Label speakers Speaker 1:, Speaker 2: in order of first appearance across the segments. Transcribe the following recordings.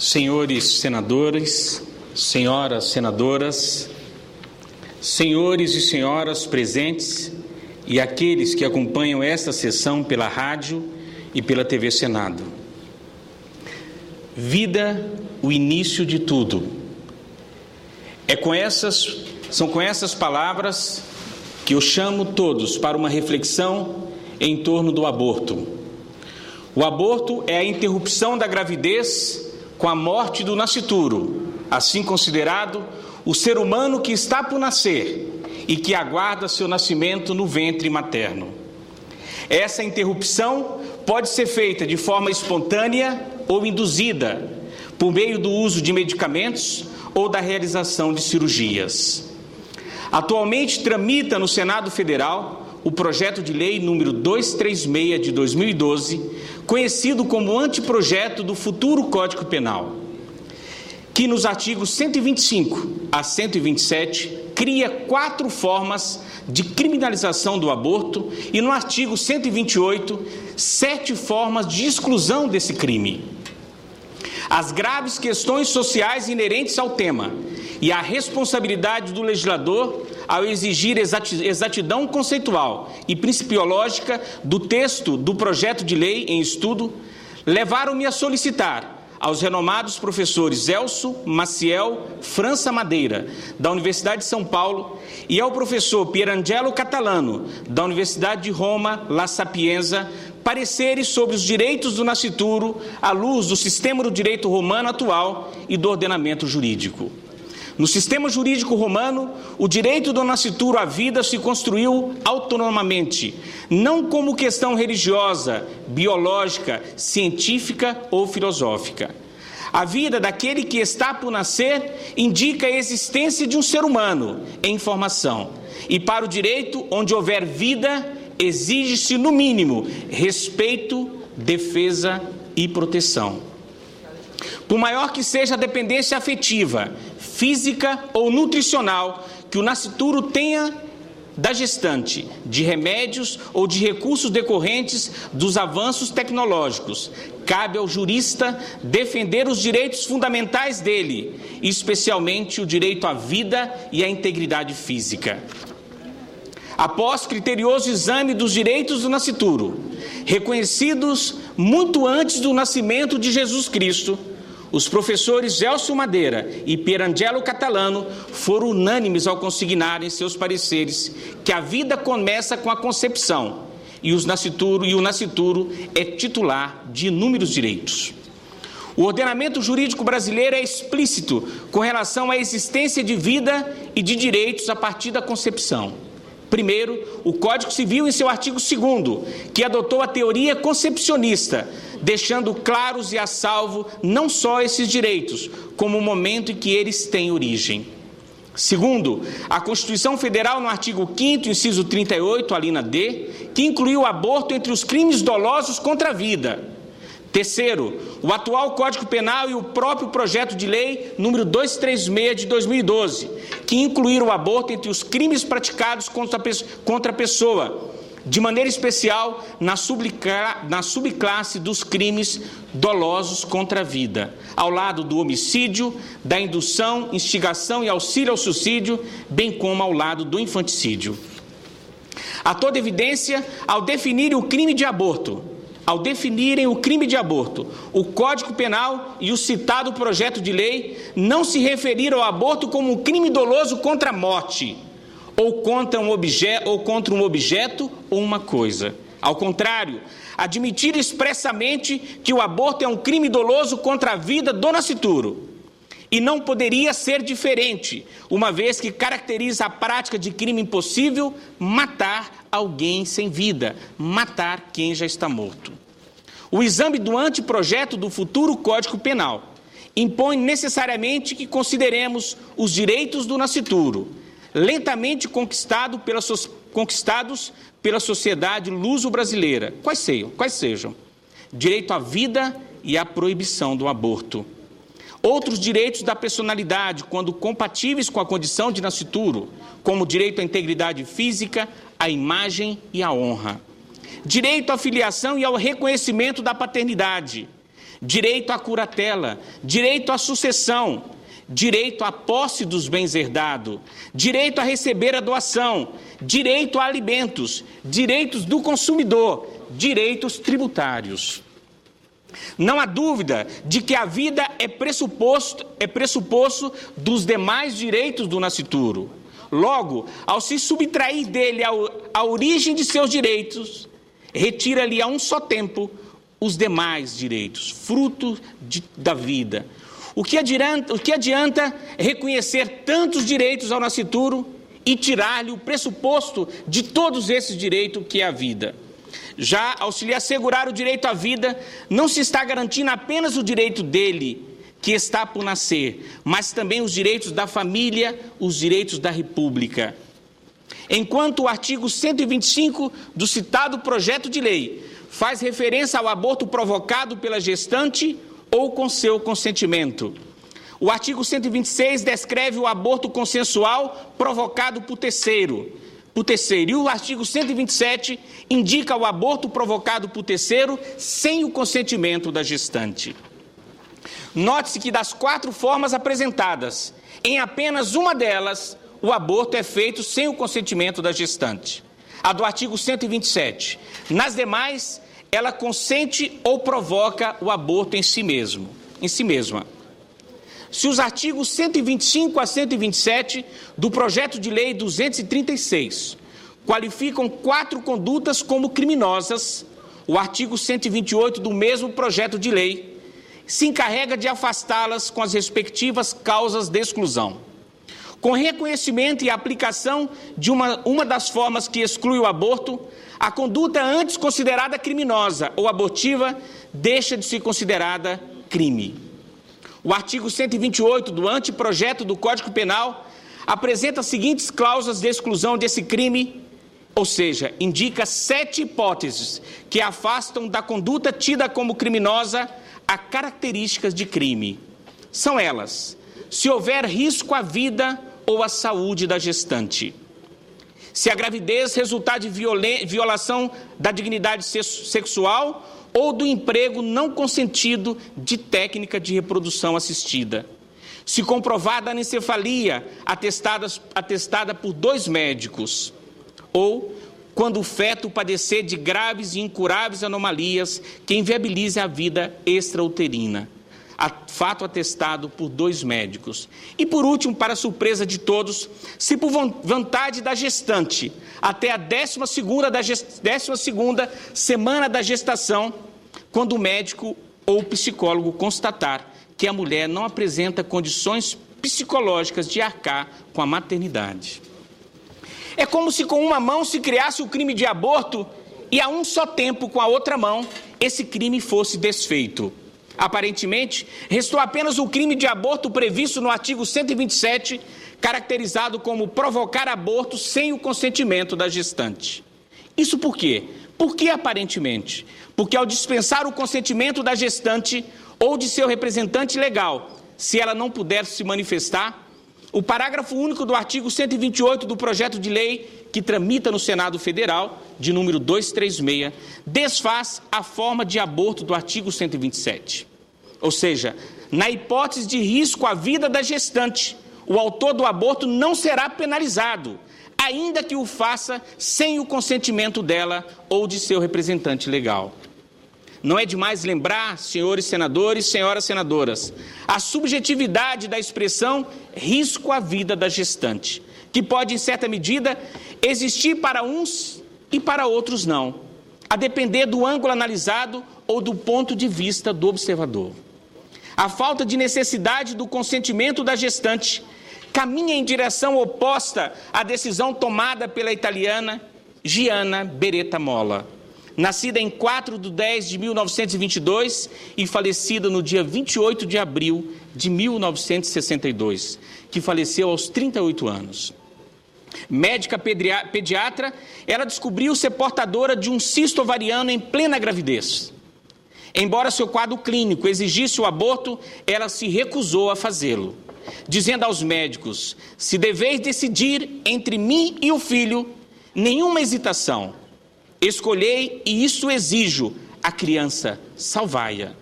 Speaker 1: Senhores senadores, senhoras senadoras, senhores e senhoras presentes e aqueles que acompanham esta sessão pela rádio e pela TV Senado. Vida, o início de tudo. São com essas palavras que eu chamo todos para uma reflexão em torno do aborto. O aborto é a interrupção da gravidez com a morte do nascituro, assim considerado o ser humano que está por nascer e que aguarda seu nascimento no ventre materno. Essa interrupção pode ser feita de forma espontânea ou induzida, por meio do uso de medicamentos ou da realização de cirurgias. Atualmente tramita no Senado Federal o projeto de lei número 236 de 2012, conhecido como anteprojeto do futuro Código Penal, que nos artigos 125 a 127 cria 4 formas de criminalização do aborto e no artigo 128, 7 formas de exclusão desse crime. As graves questões sociais inerentes ao tema e a responsabilidade do legislador ao exigir exatidão conceitual e principiológica do texto do projeto de lei em estudo, levaram-me a solicitar aos renomados professores Elcio Maciel França Madeira, da Universidade de São Paulo, e ao professor Pierangelo Catalano, da Universidade de Roma, La Sapienza, pareceres sobre os direitos do nascituro à luz do sistema do direito romano atual e do ordenamento jurídico. No sistema jurídico romano, o direito do nascituro à vida se construiu autonomamente, não como questão religiosa, biológica, científica ou filosófica. A vida daquele que está por nascer indica a existência de um ser humano em formação. E para o direito, onde houver vida, exige-se, no mínimo, respeito, defesa e proteção. Por maior que seja a dependência afetiva, física ou nutricional que o nascituro tenha da gestante, de remédios ou de recursos decorrentes dos avanços tecnológicos, cabe ao jurista defender os direitos fundamentais dele, especialmente o direito à vida e à integridade física. Após criterioso exame dos direitos do nascituro, reconhecidos muito antes do nascimento de Jesus Cristo, os professores Elcio Madeira e Pierangelo Catalano foram unânimes ao consignar em seus pareceres que a vida começa com a concepção e o nascituro é titular de inúmeros direitos. O ordenamento jurídico brasileiro é explícito com relação à existência de vida e de direitos a partir da concepção. Primeiro, o Código Civil, em seu artigo 2º, que adotou a teoria concepcionista, deixando claros e a salvo não só esses direitos, como o momento em que eles têm origem. Segundo, a Constituição Federal, no artigo 5º, inciso 38, alínea D, que incluiu o aborto entre os crimes dolosos contra a vida. Terceiro, o atual Código Penal e o próprio projeto de lei número 236 de 2012, que incluíram o aborto entre os crimes praticados contra a pessoa, de maneira especial na subclasse dos crimes dolosos contra a vida, ao lado do homicídio, da indução, instigação e auxílio ao suicídio, bem como ao lado do infanticídio. A toda evidência, ao definirem o crime de aborto, o Código Penal e o citado projeto de lei não se referiram ao aborto como um crime doloso contra a morte, ou contra um objeto ou uma coisa. Ao contrário, admitir expressamente que o aborto é um crime doloso contra a vida do nascituro. E não poderia ser diferente, uma vez que caracteriza a prática de crime impossível matar alguém sem vida, matar quem já está morto. O exame do anteprojeto do futuro Código Penal impõe necessariamente que consideremos os direitos do nascituro, lentamente conquistados pela sociedade luso-brasileira, quais sejam, direito à vida e à proibição do aborto. Outros direitos da personalidade, quando compatíveis com a condição de nascituro, como o direito à integridade física, à imagem e à honra. Direito à filiação e ao reconhecimento da paternidade. direito à curatela, direito à sucessão, direito à posse dos bens herdados, direito a receber a doação, direito a alimentos, direitos do consumidor, direitos tributários. Não há dúvida de que a vida é pressuposto dos demais direitos do nascituro. Logo, ao se subtrair dele a origem de seus direitos, retira-lhe a um só tempo os demais direitos, fruto da vida. O que adianta reconhecer tantos direitos ao nascituro e tirar-lhe o pressuposto de todos esses direitos que é a vida? Já ao se lhe assegurar o direito à vida, não se está garantindo apenas o direito dele, que está por nascer, mas também os direitos da família, os direitos da República. Enquanto o artigo 125 do citado projeto de lei faz referência ao aborto provocado pela gestante ou com seu consentimento, o artigo 126 descreve o aborto consensual provocado por terceiro, e o artigo 127 indica o aborto provocado por terceiro sem o consentimento da gestante. Note-se que das 4 formas apresentadas, em apenas uma delas, o aborto é feito sem o consentimento da gestante, a do artigo 127. Nas demais, ela consente ou provoca o aborto em si mesma. Se os artigos 125 a 127 do projeto de lei 236 qualificam 4 condutas como criminosas, o artigo 128 do mesmo projeto de lei se encarrega de afastá-las com as respectivas causas de exclusão. Com reconhecimento e aplicação de uma das formas que exclui o aborto, a conduta antes considerada criminosa ou abortiva deixa de ser considerada crime. O artigo 128 do anteprojeto do Código Penal apresenta as seguintes cláusulas de exclusão desse crime, ou seja, indica 7 hipóteses que afastam da conduta tida como criminosa a características de crime. São elas: se houver risco à vida ou à saúde da gestante, se a gravidez resultar de violação da dignidade sexual ou do emprego não consentido de técnica de reprodução assistida, se comprovada a anencefalia atestada por 2 médicos, ou quando o feto padecer de graves e incuráveis anomalias que inviabilizem a vida extrauterina, fato atestado por 2 médicos. E por último, para surpresa de todos, se por vontade da gestante, até a 12ª semana da gestação, quando o médico ou o psicólogo constatar que a mulher não apresenta condições psicológicas de arcar com a maternidade. É como se com uma mão se criasse o crime de aborto e a um só tempo, com a outra mão, esse crime fosse desfeito. Aparentemente, restou apenas o crime de aborto previsto no artigo 127, caracterizado como provocar aborto sem o consentimento da gestante. Isso por quê? Por que aparentemente? Porque ao dispensar o consentimento da gestante ou de seu representante legal, se ela não puder se manifestar, o parágrafo único do artigo 128 do projeto de lei que tramita no Senado Federal, de número 236, desfaz a forma de aborto do artigo 127. Ou seja, na hipótese de risco à vida da gestante, o autor do aborto não será penalizado, ainda que o faça sem o consentimento dela ou de seu representante legal. Não é demais lembrar, senhores senadores, senhoras senadoras, a subjetividade da expressão risco à vida da gestante, que pode, em certa medida, existir para uns e para outros não, a depender do ângulo analisado ou do ponto de vista do observador. A falta de necessidade do consentimento da gestante caminha em direção oposta à decisão tomada pela italiana Gianna Beretta Molla, nascida em 4/10/1922 e falecida no dia 28 de abril de 1962, que faleceu aos 38 anos. Médica pediatra, ela descobriu ser portadora de um cisto ovariano em plena gravidez. Embora seu quadro clínico exigisse o aborto, ela se recusou a fazê-lo, dizendo aos médicos: se deveis decidir entre mim e o filho, nenhuma hesitação. Escolhei e isso exijo, a criança salvai-a.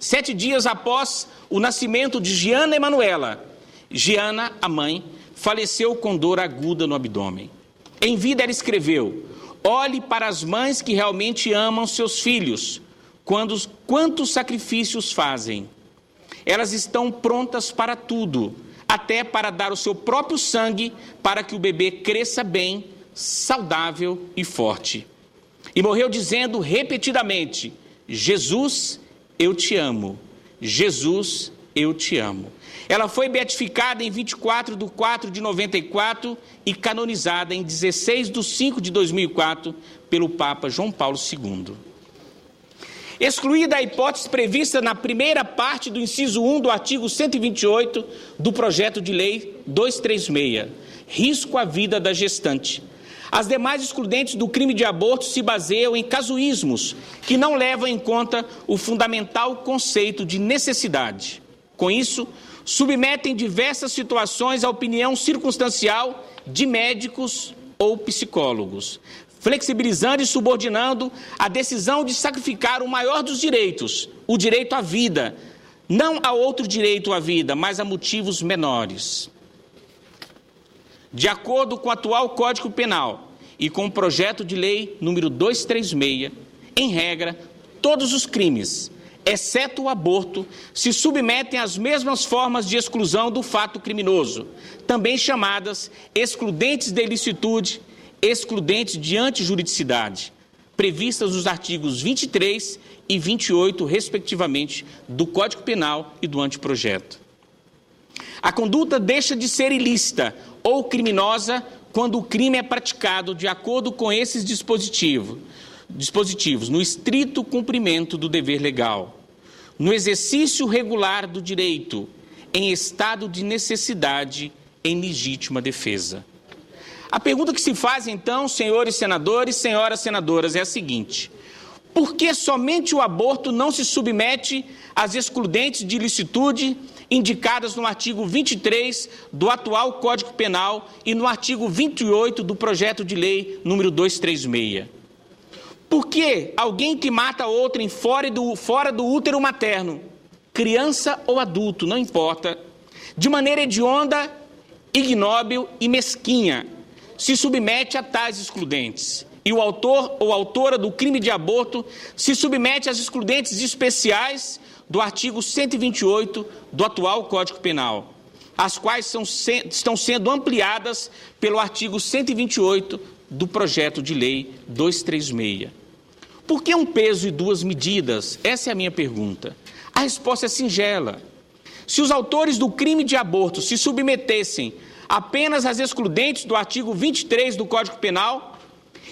Speaker 1: 7 dias após o nascimento de Giana Emanuela, Giana, a mãe, faleceu com dor aguda no abdômen. Em vida ela escreveu: olhe para as mães que realmente amam seus filhos, quantos sacrifícios fazem. Elas estão prontas para tudo, até para dar o seu próprio sangue para que o bebê cresça bem, saudável e forte. E morreu dizendo repetidamente: Jesus, eu te amo. Jesus, eu te amo. Ela foi beatificada em 24 de 4 de 94 e canonizada em 16 de 5 de 2004 pelo Papa João Paulo II. Excluída a hipótese prevista na primeira parte do inciso 1 do artigo 128 do projeto de lei 236, risco à vida da gestante. As demais excludentes do crime de aborto se baseiam em casuísmos que não levam em conta o fundamental conceito de necessidade. Com isso, submetem diversas situações à opinião circunstancial de médicos ou psicólogos, flexibilizando e subordinando a decisão de sacrificar o maior dos direitos, o direito à vida, não a outro direito à vida, mas a motivos menores. De acordo com o atual Código Penal e com o projeto de lei número 236, em regra, todos os crimes, exceto o aborto, se submetem às mesmas formas de exclusão do fato criminoso, também chamadas excludentes de ilicitude, excludentes de antijuridicidade, previstas nos artigos 23 e 28, respectivamente, do Código Penal e do anteprojeto. A conduta deixa de ser ilícita ou criminosa quando o crime é praticado de acordo com esses dispositivos, no estrito cumprimento do dever legal, no exercício regular do direito, em estado de necessidade, em legítima defesa. A pergunta que se faz, então, senhores senadores, senhoras senadoras, é a seguinte: por que somente o aborto não se submete às excludentes de ilicitude indicadas no artigo 23 do atual Código Penal e no artigo 28 do projeto de lei número 236? Por que alguém que mata outrem fora do útero materno, criança ou adulto, não importa, de maneira hedionda, ignóbil e mesquinha, se submete a tais excludentes, e o autor ou autora do crime de aborto se submete às excludentes especiais do artigo 128 do atual Código Penal, as quais estão sendo ampliadas pelo artigo 128 do projeto de lei 236. Por que um peso e duas medidas? Essa é a minha pergunta. A resposta é singela. Se os autores do crime de aborto se submetessem apenas às excludentes do artigo 23 do Código Penal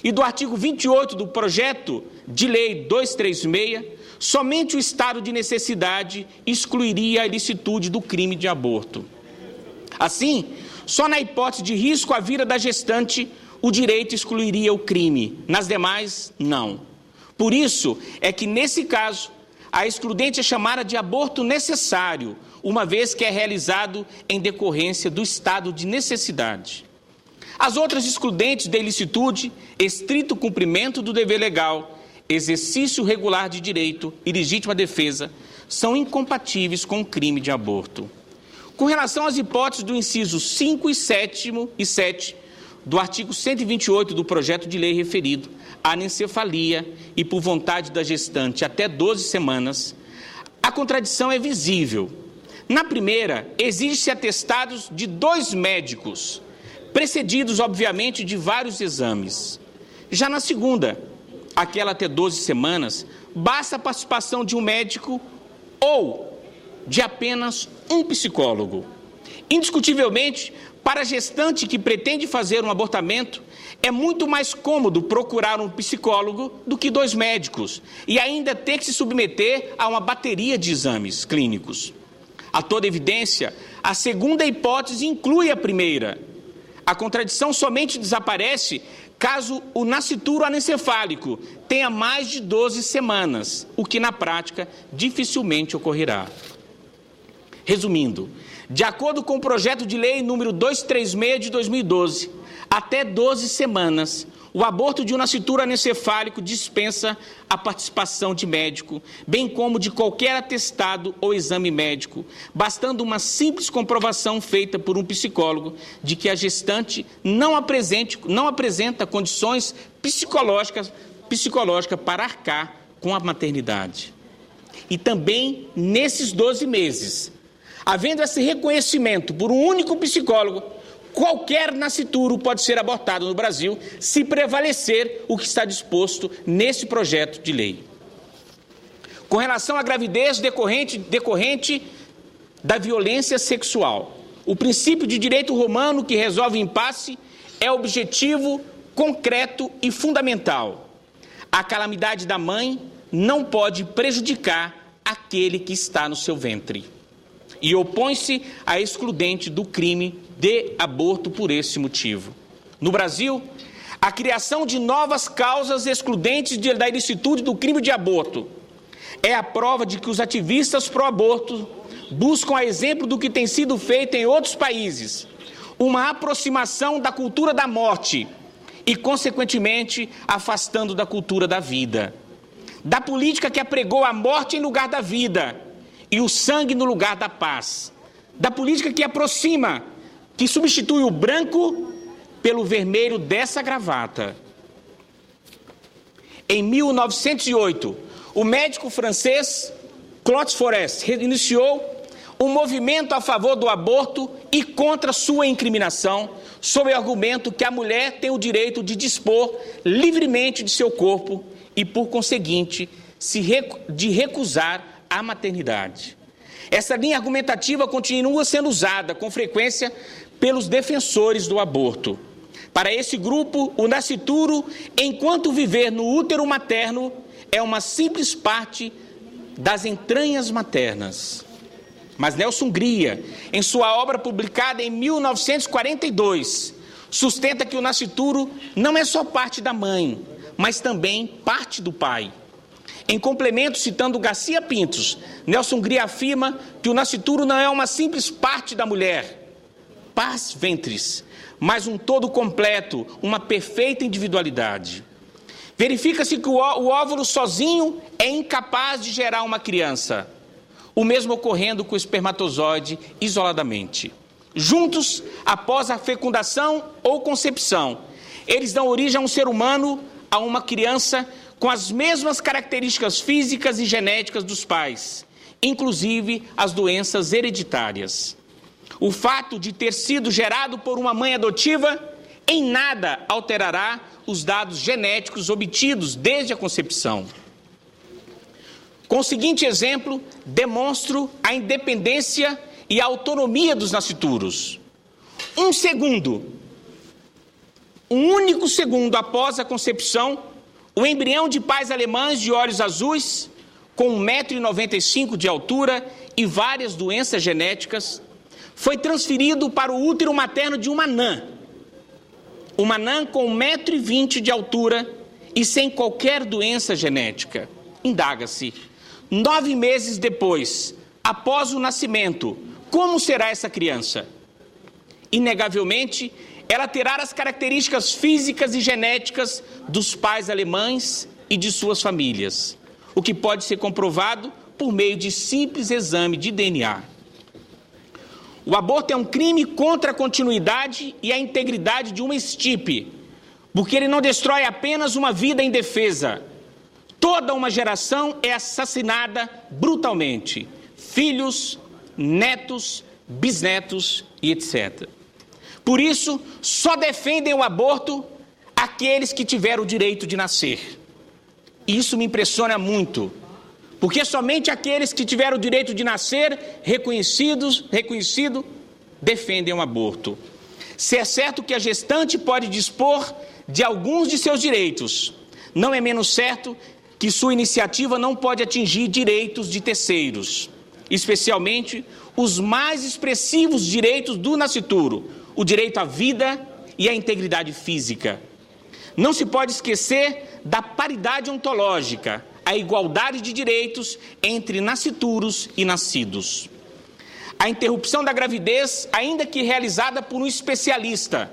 Speaker 1: e do artigo 28 do projeto de lei 236, somente o estado de necessidade excluiria a ilicitude do crime de aborto. Assim, só na hipótese de risco à vida da gestante, o direito excluiria o crime, nas demais, não. Por isso é que, nesse caso, a excludente é chamada de aborto necessário, uma vez que é realizado em decorrência do estado de necessidade. As outras excludentes de ilicitude, estrito cumprimento do dever legal, exercício regular de direito e legítima defesa, são incompatíveis com o crime de aborto. Com relação às hipóteses do inciso 5 e 7 do artigo 128 do projeto de lei referido, a anencefalia e por vontade da gestante até 12 semanas, a contradição é visível. Na primeira, exige-se atestados de 2 médicos, precedidos, obviamente, de vários exames. Já na segunda, aquela até 12 semanas, basta a participação de um médico ou de apenas um psicólogo. Indiscutivelmente, para a gestante que pretende fazer um abortamento, é muito mais cômodo procurar um psicólogo do que 2 médicos e ainda ter que se submeter a uma bateria de exames clínicos. A toda evidência, a segunda hipótese inclui a primeira. A contradição somente desaparece caso o nascituro anencefálico tenha mais de 12 semanas, o que na prática dificilmente ocorrerá. Resumindo, de acordo com o projeto de lei número 236 de 2012, até 12 semanas, o aborto de um nascituro anencefálico dispensa a participação de médico, bem como de qualquer atestado ou exame médico, bastando uma simples comprovação feita por um psicólogo de que a gestante não apresenta condições psicológicas para arcar com a maternidade. E também, nesses 12 meses, havendo esse reconhecimento por um único psicólogo, qualquer nascituro pode ser abortado no Brasil se prevalecer o que está disposto nesse projeto de lei. Com relação à gravidez decorrente da violência sexual, o princípio de direito romano que resolve o impasse é objetivo, concreto e fundamental. A calamidade da mãe não pode prejudicar aquele que está no seu ventre. E opõe-se à excludente do crime de aborto por esse motivo. No Brasil, a criação de novas causas excludentes da ilicitude do crime de aborto é a prova de que os ativistas pró-aborto buscam, a exemplo do que tem sido feito em outros países, uma aproximação da cultura da morte e, consequentemente, afastando da cultura da vida. Da política que apregou a morte em lugar da vida e o sangue no lugar da paz. Da política que substitui o branco pelo vermelho dessa gravata. Em 1908, o médico francês Claude Forest iniciou um movimento a favor do aborto e contra sua incriminação, sob o argumento que a mulher tem o direito de dispor livremente de seu corpo e, por conseguinte, de recusar a maternidade. Essa linha argumentativa continua sendo usada com frequência pelos defensores do aborto. Para esse grupo, o nascituro, enquanto viver no útero materno, é uma simples parte das entranhas maternas. Mas Nelson Gria, em sua obra publicada em 1942, sustenta que o nascituro não é só parte da mãe, mas também parte do pai. Em complemento, citando Garcia Pintos, Nelson Gria afirma que o nascituro não é uma simples parte da mulher, pars ventris, mas um todo completo, uma perfeita individualidade. Verifica-se que o óvulo sozinho é incapaz de gerar uma criança, o mesmo ocorrendo com o espermatozoide isoladamente. Juntos, após a fecundação ou concepção, eles dão origem a um ser humano, a uma criança com as mesmas características físicas e genéticas dos pais, inclusive as doenças hereditárias. O fato de ter sido gerado por uma mãe adotiva em nada alterará os dados genéticos obtidos desde a concepção. Com o seguinte exemplo, demonstro a independência e a autonomia dos nascituros. Um único segundo após a concepção, o embrião de pais alemães de olhos azuis, com 1,95 m de altura e várias doenças genéticas, foi transferido para o útero materno de uma anã. Uma anã com 1,20 m de altura e sem qualquer doença genética. Indaga-se, 9 meses depois, após o nascimento, como será essa criança? Inegavelmente, ela terá as características físicas e genéticas dos pais alemães e de suas famílias, o que pode ser comprovado por meio de simples exame de DNA. O aborto é um crime contra a continuidade e a integridade de uma estirpe, porque ele não destrói apenas uma vida indefesa. Toda uma geração é assassinada brutalmente. Filhos, netos, bisnetos e etc. Por isso, só defendem o aborto aqueles que tiveram o direito de nascer. E isso me impressiona muito, porque somente aqueles que tiveram o direito de nascer, reconhecido, defendem o aborto. Se é certo que a gestante pode dispor de alguns de seus direitos, não é menos certo que sua iniciativa não pode atingir direitos de terceiros, especialmente os mais expressivos direitos do nascituro, o direito à vida e à integridade física. Não se pode esquecer da paridade ontológica, a igualdade de direitos entre nascituros e nascidos. A interrupção da gravidez, ainda que realizada por um especialista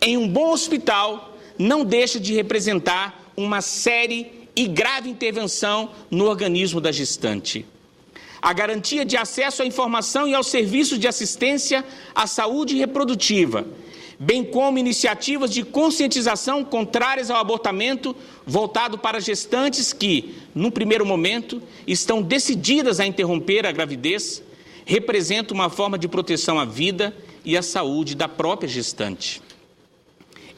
Speaker 1: em um bom hospital, não deixa de representar uma séria e grave intervenção no organismo da gestante. A garantia de acesso à informação e aos serviços de assistência à saúde reprodutiva, bem como iniciativas de conscientização contrárias ao abortamento, voltado para gestantes que, num primeiro momento, estão decididas a interromper a gravidez, representa uma forma de proteção à vida e à saúde da própria gestante.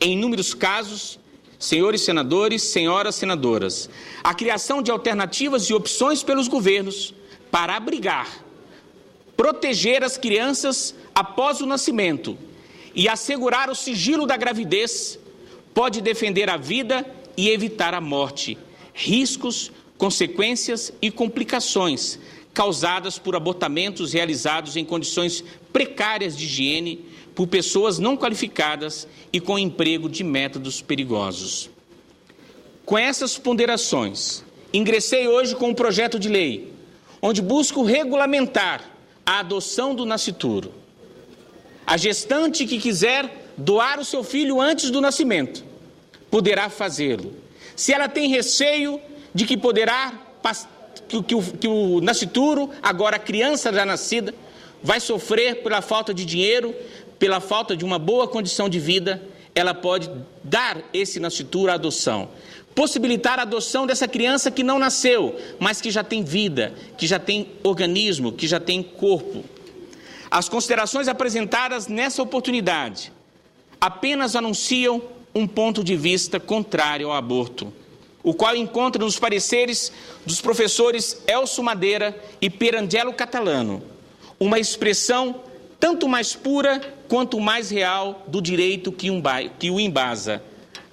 Speaker 1: Em inúmeros casos, senhores senadores, senhoras senadoras, a criação de alternativas e opções pelos governos para abrigar, proteger as crianças após o nascimento e assegurar o sigilo da gravidez pode defender a vida e evitar a morte, riscos, consequências e complicações causadas por abortamentos realizados em condições precárias de higiene por pessoas não qualificadas e com emprego de métodos perigosos. Com essas ponderações, ingressei hoje com um projeto de lei, onde busco regulamentar a adoção do nascituro. A gestante que quiser doar o seu filho antes do nascimento, poderá fazê-lo. Se ela tem receio de que que o nascituro, agora a criança já nascida, vai sofrer pela falta de dinheiro, pela falta de uma boa condição de vida, ela pode dar esse nascituro à adoção. Possibilitar a adoção dessa criança que não nasceu, mas que já tem vida, que já tem organismo, que já tem corpo. As considerações apresentadas nessa oportunidade apenas anunciam um ponto de vista contrário ao aborto, o qual encontra nos pareceres dos professores Elcio Madeira e Pierangelo Catalano, uma expressão tanto mais pura quanto mais real do direito que o embasa,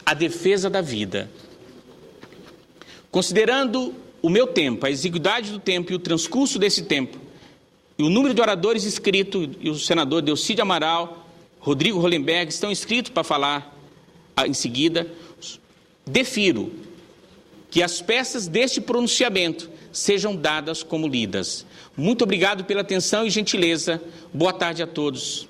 Speaker 1: a defesa da vida. Considerando o meu tempo, a exiguidade do tempo e o transcurso desse tempo, e o número de oradores inscritos, e o senador Delcídio Amaral, Rodrigo Hollenberg estão inscritos para falar em seguida, defiro que as peças deste pronunciamento sejam dadas como lidas. Muito obrigado pela atenção e gentileza. Boa tarde a todos.